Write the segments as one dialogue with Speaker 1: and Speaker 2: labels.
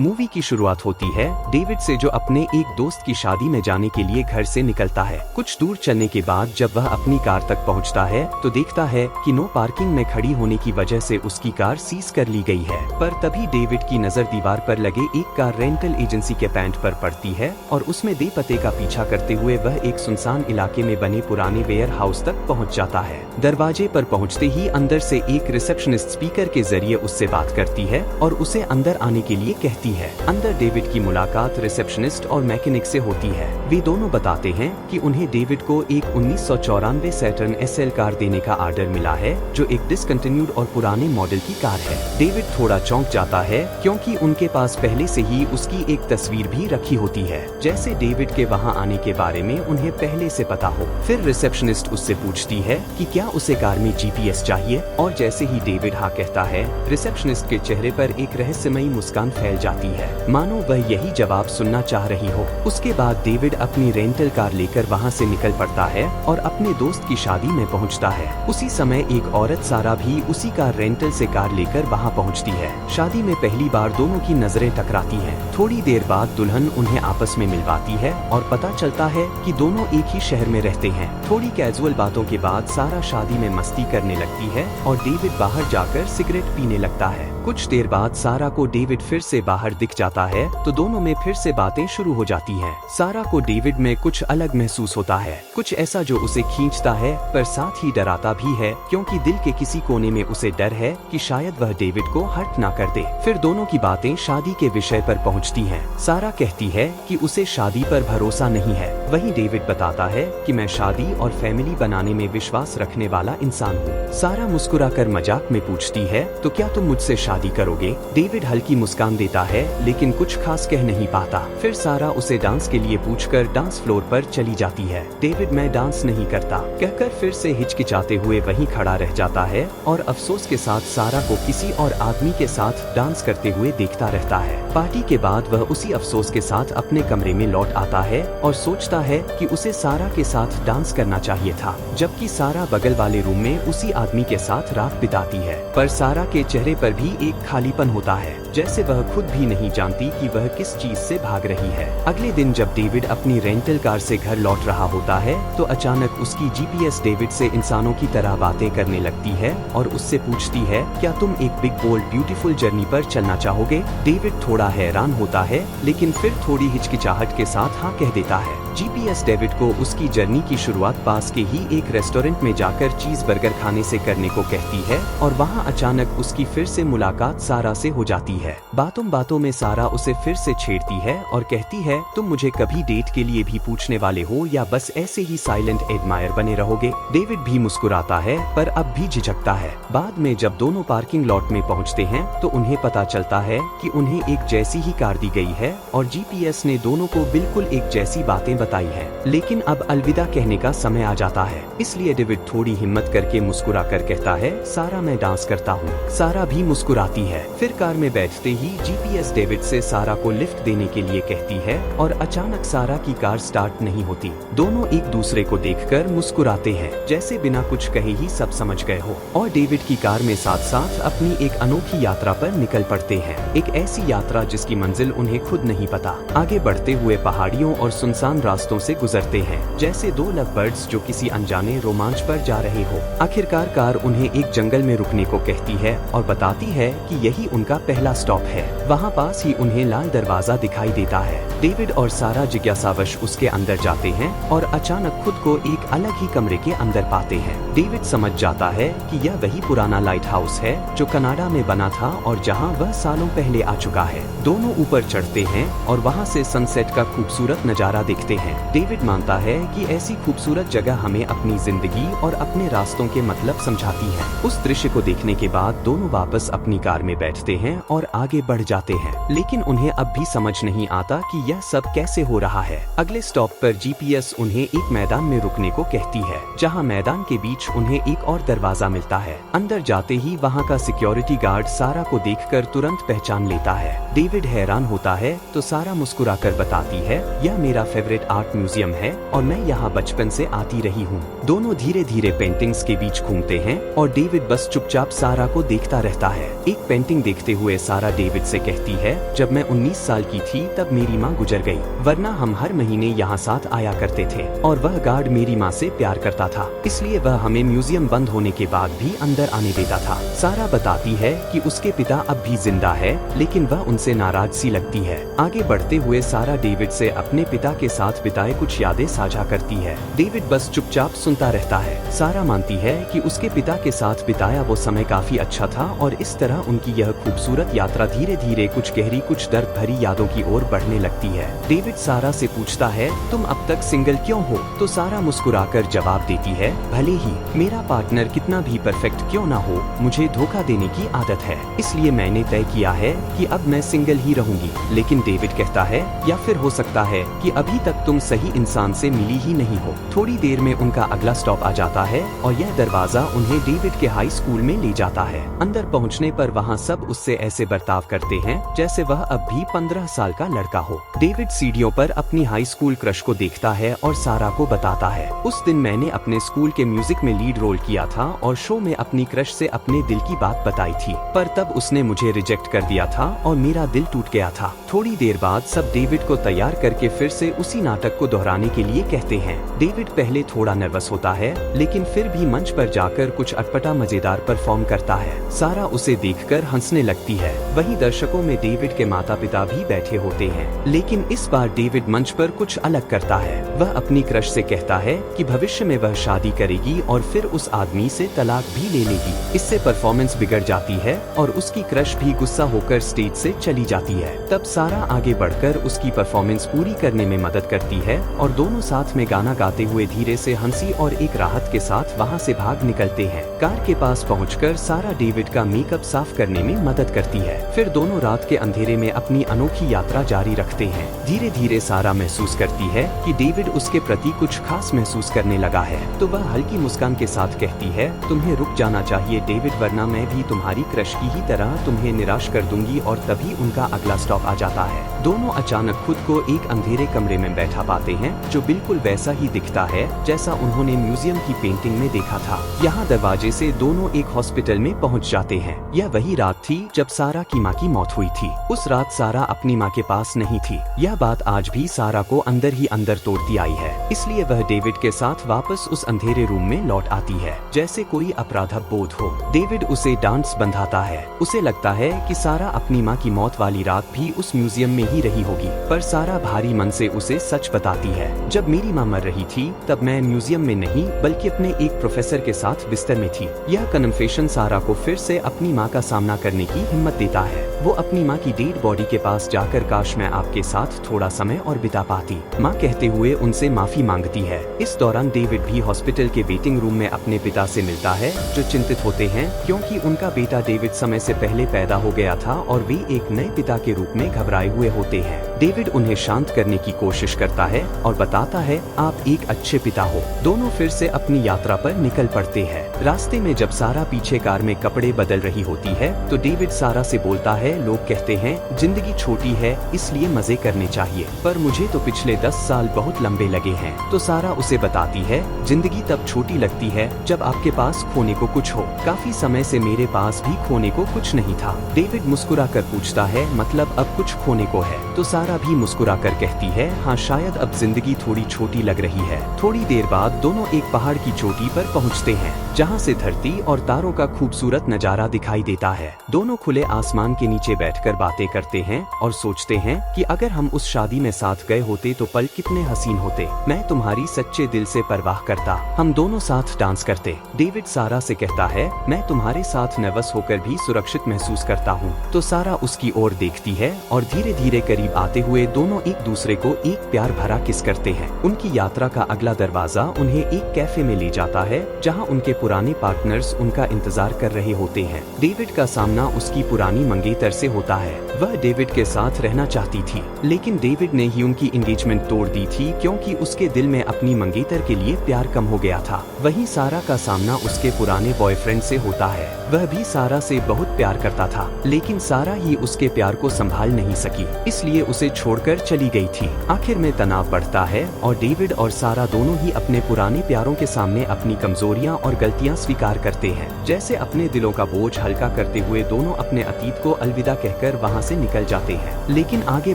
Speaker 1: Movie की शुरुआत होती है डेविड से, जो अपने एक दोस्त की शादी में जाने के लिए घर से निकलता है। कुछ दूर चलने के बाद जब वह अपनी कार तक पहुंचता है तो देखता है कि नो पार्किंग में खड़ी होने की वजह से उसकी कार सीज कर ली गई है। पर तभी डेविड की नजर दीवार पर लगे एक कार रेंटल एजेंसी के पैंट पर पड़ती है और उसमें बेपते का पीछा करते हुए वह एक सुनसान इलाके में बने पुराने वेयर हाउस तक पहुँच जाता है। दरवाजे पर पहुँचते ही अंदर से एक रिसेप्शनिस्ट स्पीकर के जरिए उससे बात करती है और उसे अंदर आने के लिए कहती है। अंदर डेविड की मुलाकात रिसेप्शनिस्ट और मैकेनिक से होती है। वे दोनों बताते हैं कि उन्हें डेविड को एक 1994 सैटर्न एसएल कार देने का ऑर्डर मिला है, जो एक डिसकंटिन्यूड और पुराने मॉडल की कार है। डेविड थोड़ा चौंक जाता है क्योंकि उनके पास पहले से ही उसकी एक तस्वीर भी रखी होती है, जैसे डेविड के वहां आने के बारे में उन्हें पहले से पता हो। फिर रिसेप्शनिस्ट उससे पूछती है कि क्या उसे कार में जीपीएस चाहिए, और जैसे ही डेविड हाँ कहता है, रिसेप्शनिस्ट के चेहरे पर एक रहस्यमयी मुस्कान फैल जाती है, मानो वह यही जवाब सुनना चाह रही हो। उसके बाद डेविड अपनी रेंटल कार लेकर वहां से निकल पड़ता है और अपने दोस्त की शादी में पहुंचता है। उसी समय एक औरत सारा भी उसी कार रेंटल से कार लेकर वहां पहुंचती है। शादी में पहली बार दोनों की नजरें टकराती हैं। थोड़ी देर बाद दुल्हन उन्हें आपस में मिलवाती है और पता चलता है कि दोनों एक ही शहर में रहते हैं। थोड़ी कैजुअल बातों के बाद सारा शादी में मस्ती करने लगती है और डेविड बाहर जाकर सिगरेट पीने लगता है। कुछ देर बाद सारा को डेविड फिर से बाहर दिख जाता है तो दोनों में फिर से बातें शुरू हो जाती हैं। सारा को डेविड में कुछ अलग महसूस होता है, कुछ ऐसा जो उसे खींचता है पर साथ ही डराता भी है, क्योंकि दिल के किसी कोने में उसे डर है कि शायद वह डेविड को हर्ट ना कर दे। फिर दोनों की बातें शादी के विषय पर पहुंचती हैं। सारा कहती है कि उसे शादी पर भरोसा नहीं है, वहीं डेविड बताता है कि मैं शादी और फैमिली बनाने में विश्वास रखने वाला इंसान हूँ। सारा मुस्कुराकर मजाक में पूछती है, तो क्या तुम मुझसे शादी करोगे? डेविड हल्की मुस्कान देता है लेकिन कुछ खास कह नहीं पाता। फिर सारा उसे डांस के लिए पूछकर डांस फ्लोर पर चली जाती है। डेविड मैं डांस नहीं करता कहकर फिर से हिचकिचाते हुए वहीं खड़ा रह जाता है और अफसोस के साथ सारा को किसी और आदमी के साथ डांस करते हुए देखता रहता है। पार्टी के बाद वह उसी अफसोस के साथ अपने कमरे में लौट आता है और सोचता है कि उसे सारा के साथ डांस करना चाहिए था, जबकि सारा बगल वाले रूम में उसी आदमी के साथ रात बिताती है। पर सारा के चेहरे पर भी एक खालीपन होता है, जैसे वह खुद भी नहीं जानती कि वह किस चीज से भाग रही है। अगले दिन जब डेविड अपनी रेंटल कार से घर लौट रहा होता है तो अचानक उसकी जीपीएस डेविड से इंसानों की तरह बातें करने लगती है और उससे पूछती है, क्या तुम एक बिग बोल्ड ब्यूटीफुल जर्नी पर चलना चाहोगे? डेविड थोड़ा हैरान होता है लेकिन फिर थोड़ी हिचकिचाहट के साथ हाँ कह देता है। जीपीएस डेविड को उसकी जर्नी की शुरुआत पास के ही एक रेस्टोरेंट में जाकर चीज बर्गर खाने से करने को कहती है और वहाँ अचानक उसकी फिर से मुलाकात सारा से हो जाती है। बातों बातों में सारा उसे फिर से छेड़ती है और कहती है, तुम मुझे कभी डेट के लिए भी पूछने वाले हो या बस ऐसे ही साइलेंट एडमायर बने रहोगे? डेविड भी मुस्कुराता है पर अब भी झिझकता है। बाद में जब दोनों पार्किंग लॉट में पहुंचते हैं तो उन्हें पता चलता है कि उन्हें एक जैसी ही कार दी गई है और जीपीएस ने दोनों को बिल्कुल एक जैसी बातें बताई है। लेकिन अब अलविदा कहने का समय आ जाता है, इसलिए डेविड थोड़ी हिम्मत करके मुस्कुरा कर कहता है, सारा मैं डांस करता हूँ। सारा भी मुस्कुराती है। फिर कार में बैठते ही जीपीएस डेविड से सारा को लिफ्ट देने के लिए कहती है और अचानक सारा की कार स्टार्ट नहीं होती। दोनों एक दूसरे को देखकर मुस्कुराते हैं, जैसे बिना कुछ कहे ही सब समझ गए हो, और डेविड की कार में साथ साथ अपनी एक अनोखी यात्रा पर निकल पड़ते हैं। एक ऐसी यात्रा जिसकी मंजिल उन्हें खुद नहीं पता। आगे बढ़ते हुए पहाड़ियों और सुनसान रास्तों से गुजरते हैं, जैसे दो लव बर्ड्स जो किसी अनजाने रोमांच पर जा रहे हो। आखिरकार कार उन्हें एक जंगल में रुकने को कहती है और बताती है कि यही उनका पहला स्टॉप है। वहाँ पास ही उन्हें लाल दरवाजा दिखाई देता है। डेविड और सारा जिज्ञासावश उसके अंदर जाते हैं और अचानक खुद को एक अलग ही कमरे के अंदर पाते हैं। डेविड समझ जाता है कि यह वही पुराना लाइट हाउस है जो कनाडा में बना था और जहाँ वह सालों पहले आ चुका है। दोनों ऊपर चढ़ते हैं और वहाँ से सनसेट का खूबसूरत नजारा देखते हैं। डेविड मानता है कि ऐसी खूबसूरत जगह हमें अपनी जिंदगी और अपने रास्तों के मतलब समझाती है। उस दृश्य को देखने के बाद दोनों वापस अपनी कार में बैठते हैं और आगे बढ़ जाते हैं, लेकिन उन्हें अब भी समझ नहीं आता कि यह सब कैसे हो रहा है। अगले स्टॉप पर जीपीएस उन्हें एक मैदान में रुकने को कहती है, जहां मैदान के बीच उन्हें एक और दरवाजा मिलता है। अंदर जाते ही वहां का सिक्योरिटी गार्ड सारा को देखकर तुरंत पहचान लेता है। डेविड हैरान होता है तो सारा मुस्कुराकर बताती है, यह मेरा फेवरेट आर्ट म्यूजियम है और मैं यहाँ बचपन से आती रही हूँ। दोनों धीरे धीरे पेंटिंग्स के बीच घूमते हैं और डेविड बस चुपचाप सारा को देखता रहता है। एक पेंटिंग देखते हुए सारा डेविड से कहती है, जब मैं 19 साल की थी तब मेरी माँ गुजर गई, वरना हम हर महीने यहाँ साथ आया करते थे और वह गार्ड मेरी माँ से प्यार करता था, इसलिए वह हमें म्यूजियम बंद होने के बाद भी अंदर आने देता था। सारा बताती है कि उसके पिता अब भी जिंदा है, लेकिन वह उनसे नाराज सी लगती है। आगे बढ़ते हुए सारा डेविड से अपने पिता के साथ बिताए कुछ यादें साझा करती है। डेविड बस चुपचाप सुनता रहता है। सारा मानती है कि उसके पिता के साथ बिताया वो समय काफी अच्छा था और इस तरह उनकी यह खूबसूरत यात्रा धीरे धीरे कुछ गहरी, कुछ दर्द भरी यादों की ओर बढ़ने लगती है। डेविड सारा से पूछता है, तुम अब तक सिंगल क्यों हो? तो सारा मुस्कुराकर जवाब देती है, भले ही मेरा पार्टनर कितना भी परफेक्ट क्यों ना हो, मुझे धोखा देने की आदत है, इसलिए मैंने तय किया है कि अब मैं सिंगल ही रहूंगी। लेकिन डेविड कहता है, या फिर हो सकता है कि अभी तक तुम सही इंसान से मिली ही नहीं हो। थोड़ी देर में उनका अगला स्टॉप आ जाता है और यह दरवाजा उन्हें डेविड के हाई स्कूल में ले जाता है। अंदर पहुंचने पर वहां सब उससे ऐसे बर्ताव करते हैं जैसे वह अब भी 15 साल का लड़का हो। डेविड सीढ़ियों पर अपनी हाई स्कूल क्रश को देखता है और सारा को बताता है, उस दिन मैंने अपने स्कूल के म्यूजिक में लीड रोल किया था और शो में अपनी क्रश से अपने दिल की बात बताई थी, पर तब उसने मुझे रिजेक्ट कर दिया था और मेरा दिल टूट गया था। थोड़ी देर बाद सब डेविड को तैयार करके फिर से उसी नाटक को दोहराने के लिए कहते हैं। डेविड पहले थोड़ा नर्वस होता है, लेकिन फिर भी मंच पर जाकर कुछ अटपटा मजेदार परफॉर्म करता है। सारा उसे देखकर हंसने लगती है। वहीं दर्शकों में डेविड के माता पिता भी बैठे होते हैं, लेकिन इस बार डेविड मंच पर कुछ अलग करता है। वह अपनी क्रश से कहता है कि भविष्य में वह शादी करेगी और फिर उस आदमी से तलाक भी ले लेगी। इससे परफॉर्मेंस बिगड़ जाती है और उसकी क्रश भी गुस्सा होकर स्टेज से चली जाती है। तब सारा आगे बढ़कर उसकी परफॉर्मेंस पूरी करने में मदद करती है और दोनों साथ में गाना गाते हुए धीरे से हंसी और एक राहत के साथ वहां से भाग निकलते हैं। कार के पास पहुंचकर सारा डेविड का मेकअप साफ करने में मदद करती है। फिर दोनों रात के अंधेरे में अपनी अनोखी यात्रा जारी रखते हैं। धीरे धीरे सारा महसूस करती है कि डेविड उसके प्रति कुछ खास महसूस करने लगा है, तो वह हल्की मुस्कान के साथ कहती है, तुम्हें रुक जाना चाहिए डेविड, वरना मैं भी तुम्हारी क्रश की ही तरह तुम्हें निराश कर दूंगी। और तभी उनका अगला स्टॉप आ जाता है। दोनों अचानक खुद को एक अंधेरे कमरे में बैठा पाते हैं जो बिल्कुल वैसा ही दिखता है जैसा उन्होंने म्यूजियम की पेंटिंग में देखा था। यहाँ दरवाजे से दोनों एक हॉस्पिटल में पहुँच जाते हैं। यह वही रात थी जब सारा की माँ की मौत हुई थी। उस रात सारा अपनी माँ के पास नहीं थी। यह बात आज भी सारा को अंदर ही अंदर तोड़ती आई है, इसलिए वह डेविड के साथ वापस उस अंधेरे रूम में लौट आती है जैसे कोई अपराध बोध हो। डेविड उसे डांस बंधाता है। उसे लगता है कि सारा अपनी माँ की मौत वाली रात भी उस म्यूजियम में ही रही होगी, पर सारा भारी मन से उसे सच बताती है, जब मेरी माँ मर रही थी तब मैं म्यूजियम में नहीं बल्कि अपने एक प्रोफेसर के साथ बिस्तर में थी। यह कन्फेशन सारा को फिर से अपनी माँ का सामना करने की हिम्मत देता है। वो अपनी माँ की डेड बॉडी के पास जाकर, काश मैं आपके साथ थोड़ा समय और बिता पाती, माँ कहते हुए उनसे माफी मांगती है। इस दौरान डेविड भी हॉस्पिटल के वेटिंग रूम में अपने पिता से मिलता है, जो चिंतित होते हैं क्योंकि उनका बेटा डेविड समय से पहले पैदा हो गया था और वे एक नए पिता के रूप में घबराए हुए होते हैं। डेविड उन्हें शांत करने की कोशिश करता है और बताता है, आप एक अच्छे पिता हो। दोनों फिर से अपनी यात्रा पर निकल पड़ते हैं। रास्ते में जब सारा पीछे कार में कपड़े बदल रही होती है तो डेविड सारा से बोलता है, लोग कहते हैं जिंदगी छोटी है इसलिए मजे करने चाहिए, पर मुझे तो पिछले 10 साल बहुत लंबे लगे हैं। तो सारा उसे बताती है, जिंदगी तब छोटी लगती है जब आपके पास खोने को कुछ हो। काफी समय से मेरे पास भी खोने को कुछ नहीं था। डेविड मुस्कुरा कर पूछता है, मतलब अब कुछ खोने को है? तो सारा भी मुस्कुरा कर कहती है, हाँ शायद अब जिंदगी थोड़ी छोटी लग रही है। थोड़ी देर बाद दोनों एक पहाड़ की चोटी पर पहुँचते हैं, जहाँ से धरती और तारों का खूबसूरत नजारा दिखाई देता है। दोनों खुले आसमान के नीचे बैठकर बातें करते हैं और सोचते हैं कि अगर हम उस शादी में साथ गए होते तो पल कितने हसीन होते। मैं तुम्हारी सच्चे दिल से परवाह करता, हम दोनों साथ डांस करते। डेविड सारा से कहता है, मैं तुम्हारे साथ नर्वस होकर भी सुरक्षित महसूस करता हूँ। तो सारा उसकी ओर देखती है और धीरे धीरे करीब आते हुए दोनों एक दूसरे को एक प्यार भरा किस करते हैं। उनकी यात्रा का अगला दरवाजा उन्हें एक कैफे में ले जाता है, जहाँ उनके पुराने पार्टनर्स उनका इंतजार कर रहे होते हैं। डेविड का सामना उसकी पुरानी मंगेतर से होता है। वह डेविड के साथ रहना चाहती थी, लेकिन डेविड ने ही उनकी एंगेजमेंट तोड़ दी थी क्योंकि उसके दिल में अपनी मंगेतर के लिए प्यार कम हो गया था। वहीं सारा का सामना उसके पुराने बॉयफ्रेंड से होता है। वह भी सारा से बहुत प्यार करता था, लेकिन सारा ही उसके प्यार को संभाल नहीं सकी, इसलिए उसे छोड़कर चली गई थी। आखिर में तनाव बढ़ता है और डेविड और सारा दोनों ही अपने पुराने प्यारों के सामने अपनी कमजोरियां और गलतियां स्वीकार करते हैं। जैसे अपने दिलों का बोझ हल्का करते हुए दोनों अपने अतीत को अलविदा कहकर वहां से निकल जाते हैं। लेकिन आगे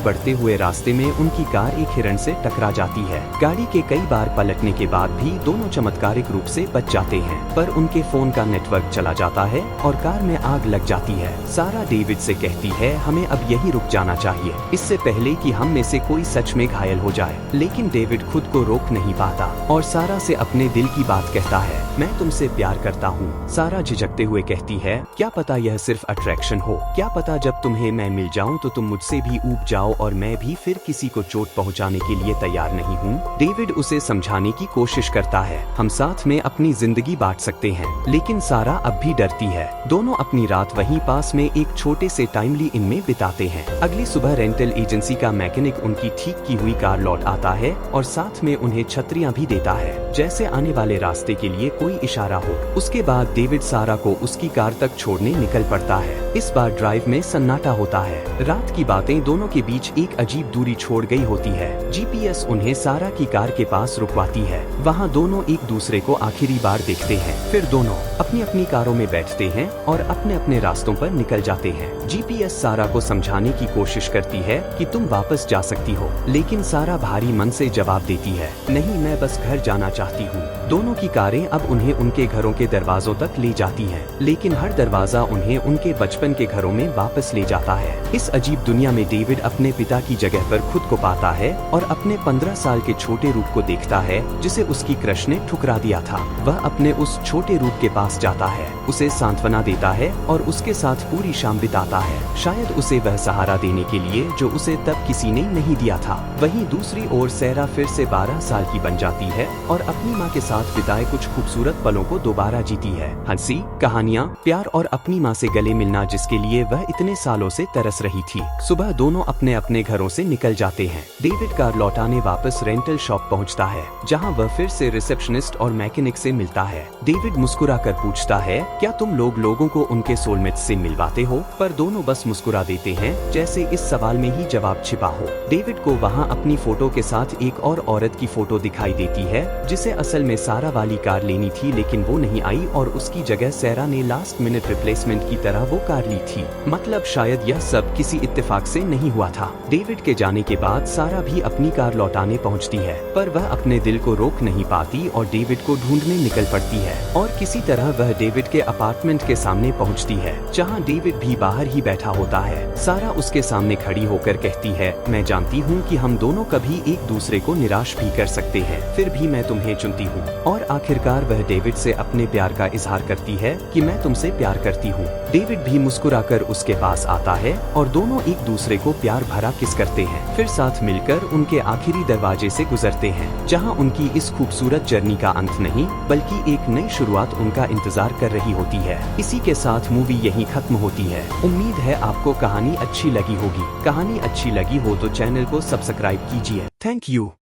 Speaker 1: बढ़ते हुए रास्ते में उनकी कार एक हिरण से टकरा जाती है। गाड़ी के कई बार पलटने के बाद भी दोनों चमत्कारिक रूप से बच जाते हैं, पर उनके फोन का नेटवर्क चला जाता है और कार में आग लग जाती है। सारा डेविड से कहती है, हमें अब यही रुक जाना चाहिए, इससे पहले कि हम में से कोई सच में घायल हो जाए। लेकिन डेविड खुद को रोक नहीं पाता और सारा से अपने दिल की बात कहता है, मैं तुमसे प्यार करता हूँ। सारा झिझकते हुए कहती है, क्या पता यह सिर्फ अट्रैक्शन हो, क्या पता जब तुम्हें मैं मिल जाऊँ तो तुम मुझसे भी ऊब जाओ और मैं भी फिर किसी को चोट पहुँचाने के लिए तैयार नहीं हूँ। डेविड उसे समझाने की कोशिश करता है, हम साथ में अपनी जिंदगी बांट सकते हैं, लेकिन सारा अब भी डरती है। दोनों अपनी रात वहीं पास में एक छोटे से टाइमली इन में बिताते हैं। अगली सुबह रेंटल एजेंसी का मैकेनिक उनकी ठीक की हुई कार लौट आता है और साथ में उन्हें छतरियां भी देता है, जैसे आने वाले रास्ते के लिए कोई इशारा हो। उसके बाद डेविड सारा को उसकी कार तक छोड़ने निकल पड़ता है। इस बार ड्राइव में सन्नाटा होता है। रात की बातें दोनों के बीच एक अजीब दूरी छोड़ गई होती है। जीपीएस उन्हें सारा की कार के पास रुकवाती है। वहाँ दोनों एक दूसरे को आखिरी बार देखते हैं, फिर दोनों अपनी अपनी कारों में बैठते हैं और अपने अपने रास्तों पर निकल जाते हैं। जीपीएस सारा को समझाने की कोशिश करती है कि तुम वापस जा सकती हो, लेकिन सारा भारी मन से जवाब देती है, नहीं, मैं बस घर जाना चाहती हूँ। दोनों की कारें अब उन्हें उनके घरों के दरवाजों तक ले जाती हैं, लेकिन हर दरवाजा उन्हें उनके बचपन के घरों में वापस ले जाता है। इस अजीब दुनिया में डेविड अपने पिता की जगह पर खुद को पाता है और अपने 15 साल के छोटे रूप को देखता है जिसे उसकी क्रश ने ठुकरा दिया था। वह अपने उस छोटे रूप के पास जाता है, उसे सांत्वना देता है और उसके साथ पूरी शाम बिताता है, शायद उसे वह सहारा देने के लिए जो उसे तब किसी ने नहीं दिया था। वहीं दूसरी ओर सैरा फिर से 12 साल की बन जाती है और अपनी माँ के साथ बिताए कुछ खूबसूरत पलों को दोबारा जीती है। हंसी, कहानियाँ, प्यार और अपनी माँ से गले मिलना जिसके लिए वह इतने सालों से तरस रही थी। सुबह दोनों अपने अपने घरों से निकल जाते हैं। डेविड कार लौटाने वापस रेंटल शॉप पहुँचता है, जहाँ वह फिर से रिसेप्शनिस्ट और मैकेनिक से मिलता है। डेविड मुस्कुरा कर पूछता है, क्या तुम लोगों को उनके सोलमेट से मिलवाते हो? पर दोनों बस मुस्कुरा देते हैं, जैसे इस सवाल में ही जवाब छिपा हो। डेविड को वहाँ अपनी फोटो के साथ एक और औरत की फोटो दिखाई देती है, जिसे असल में सारा वाली कार लेनी थी, लेकिन वो नहीं आई और उसकी जगह सैरा ने लास्ट मिनट रिप्लेसमेंट की तरह वो कार ली थी। मतलब शायद यह सब किसी इत्तेफाक से नहीं हुआ था। डेविड के जाने के बाद सारा भी अपनी कार लौटाने पहुँचती है, पर वह अपने दिल को रोक नहीं पाती और डेविड को ढूंढने निकल पड़ती है और किसी तरह वह डेविड के अपार्टमेंट के सामने पहुंचती है, जहां डेविड भी बाहर ही बैठा होता है। सारा उसके सामने खड़ी होकर कहती है, मैं जानती हूं कि हम दोनों कभी एक दूसरे को निराश भी कर सकते हैं, फिर भी मैं तुम्हें चुनती हूं। और आखिरकार वह डेविड से अपने प्यार का इजहार करती है कि मैं तुमसे प्यार करती हूं। डेविड भी मुस्कुराकर उसके पास आता है और दोनों एक दूसरे को प्यार भरा किस करते हैं, फिर साथ मिलकर उनके आखिरी दरवाजे से गुजरते हैं, जहां उनकी इस खूबसूरत जर्नी का अंत नहीं बल्कि एक नई शुरुआत उनका इंतजार कर रही होती है। इसी के साथ मूवी यहीं खत्म होती है। उम्मीद है आपको कहानी अच्छी लगी होगी। कहानी अच्छी लगी हो तो चैनल को सब्सक्राइब कीजिए। Thank you.